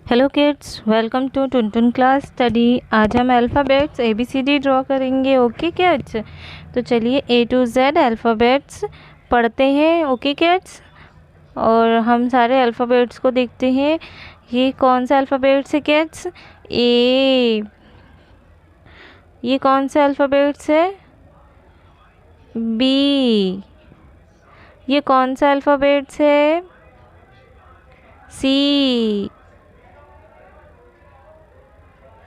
Hello kids, welcome to toon class study. आज हम alphabets ABCD draw करेंगे। Okay kids, तो चलिए A to Z अल्फ़ाबेट्स पढ़ते हैं। ओके किड्स, और हम सारे अल्फ़ाबेट्स को देखते हैं। ये कौन सा अल्फ़ाबेट्स है किड्स? ए। ये कौन सा अल्फ़ाबेट्स है? बी। ये कौन सा अल्फ़ाबेट्स है? सी।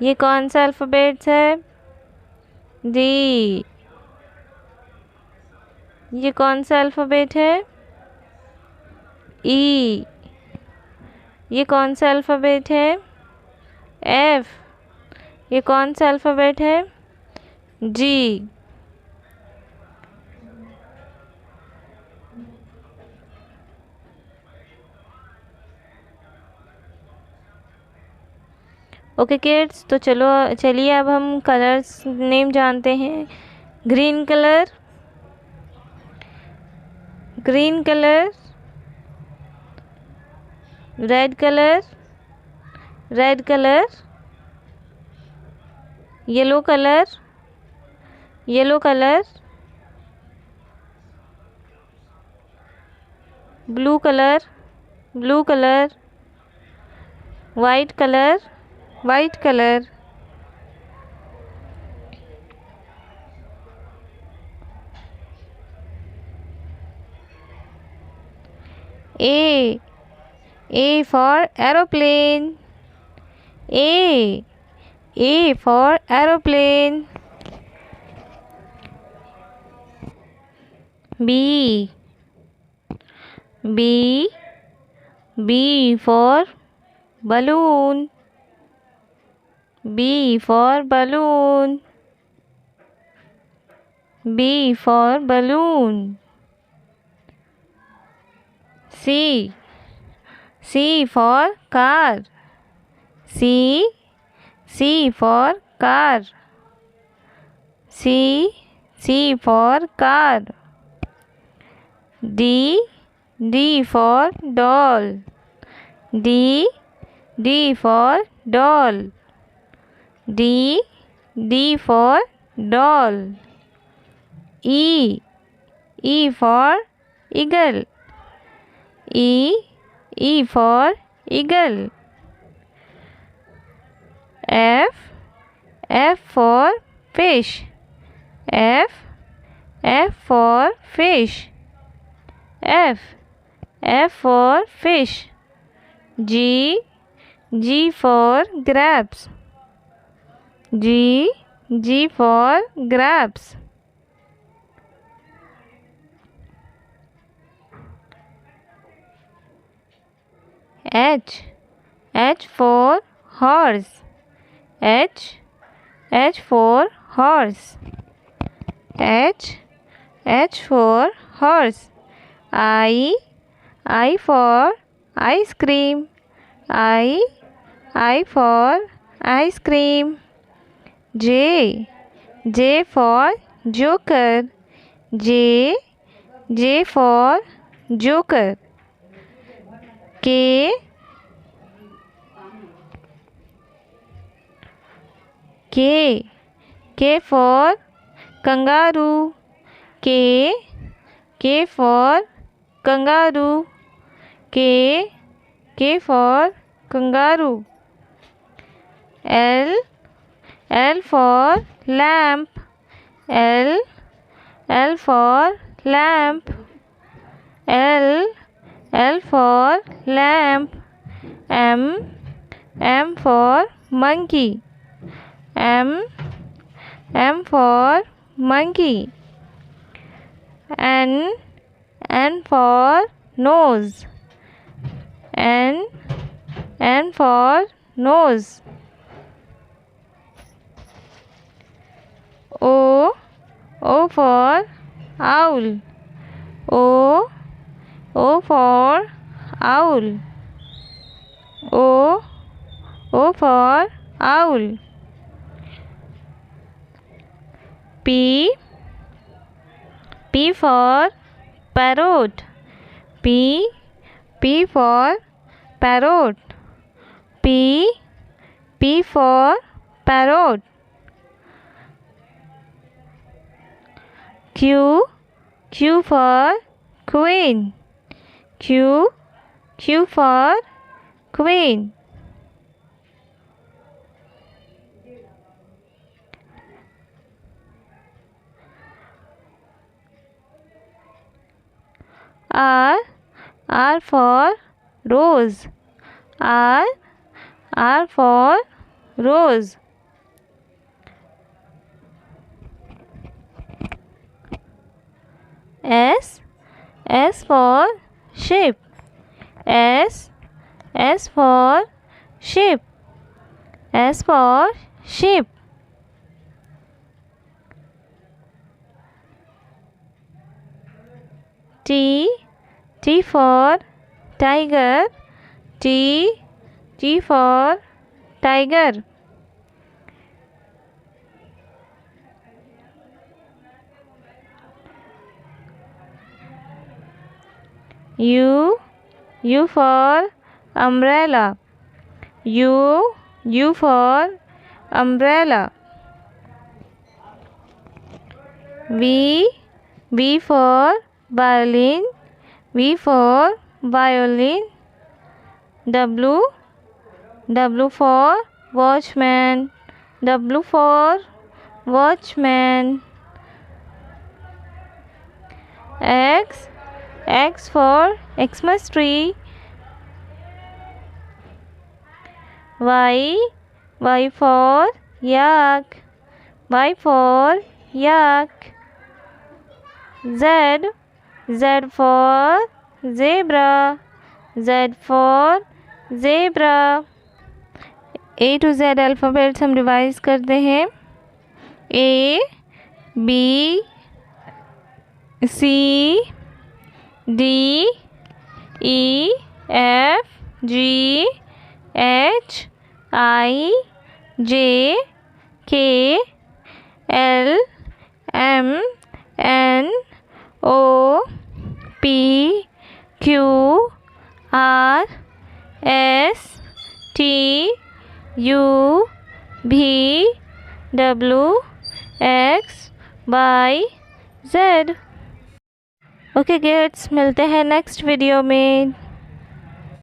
ये कौन सा अल्फ़ाबेट्स है? डी। ये कौन सा अल्फ़ाबेट है? ई। ये कौन सा अल्फ़ाबेट है? एफ। ये कौन सा अल्फ़ाबेट है? जी। ओके किड्स, तो चलिए अब हम कलर्स नेम जानते हैं। Green colour, green colour, red colour, red colour, yellow colour, yellow colour, blue colour, blue colour, white colour, white colour, A for aeroplane, A for aeroplane, B, B for balloon, B for balloon, B for balloon, C for car, C for car, C for car, D for doll, D for doll, D for doll, E for eagle, E for eagle, F for fish, F for fish, F for fish, G for grapes, G for grapes, H for horse, H for horse, H for horse, I for ice cream, I for ice cream, J for joker, J for joker, K for kangaroo, K for kangaroo, K for kangaroo, L for lamp, L for lamp, L for lamp, M for monkey, M for monkey, N for nose, N for nose, O for owl, O for owl, O for owl, P for parrot, P for parrot, P P for parrot. Q for queen. Q for queen. R for rose. R for rose. S for sheep. S for sheep. S for sheep. T for tiger. T for tiger. U for umbrella. U for umbrella. V for violin. V for violin. W for watchman. W for watchman. X for Xmas tree. Y for yak. Y for yak. Z for zebra. Z for zebra. A to Z alphabets हम revise करते हैं. A B C D E F G H I J K L M N O P Q R S T U V W X Y Z. Okay kids, मिलते हैं next video में.